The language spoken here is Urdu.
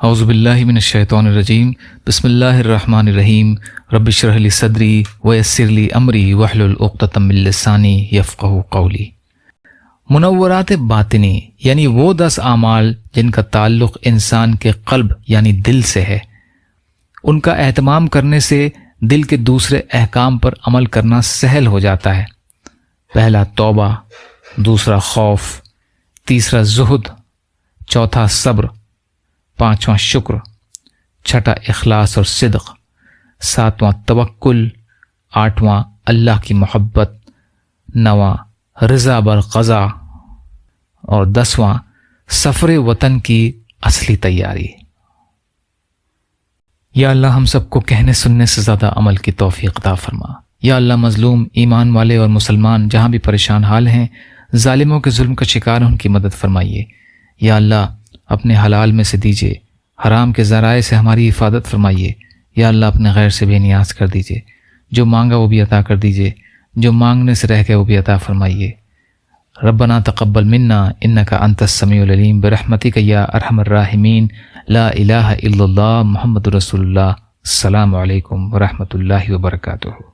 اعوذ باللہ من الشیطان الرجیم، بسم اللہ الرحمن الرحیم، رب اشرح لی صدری ویسر لی امری واحلل عقدۃ من لسانی یفقہوا قولی۔ منورات باطنی یعنی وہ 10 اعمال جن کا تعلق انسان کے قلب یعنی دل سے ہے، ان کا اہتمام کرنے سے دل کے دوسرے احکام پر عمل کرنا سہل ہو جاتا ہے۔ پہلا توبہ، دوسرا خوف، تیسرا زہد، چوتھا صبر، پانچواں شکر، چھٹا اخلاص اور صدق، ساتواں توکل، آٹھواں اللہ کی محبت، نواں رضا بالقضاء اور 10واں سفر وطن کی اصلی تیاری۔ یا اللہ ہم سب کو کہنے سننے سے زیادہ عمل کی توفیق عطا فرما۔ یا اللہ مظلوم ایمان والے اور مسلمان جہاں بھی پریشان حال ہیں، ظالموں کے ظلم کا شکار ہیں، ان کی مدد فرمائیے۔ یا اللہ اپنے حلال میں سے دیجیے، حرام کے ذرائع سے ہماری حفاظت فرمائیے۔ یا اللہ اپنے غیر سے بے نیاز کر دیجیے، جو مانگا وہ بھی عطا کر دیجیے، جو مانگنے سے رہ گئے وہ بھی عطا فرمائیے۔ ربنا تقبل منا انک انت السمیع العلیم برحمتک یا ارحم الراحمین، لا الہ الا اللہ محمد رسول اللہ۔ السلام علیکم ورحمۃ اللہ وبرکاتہ۔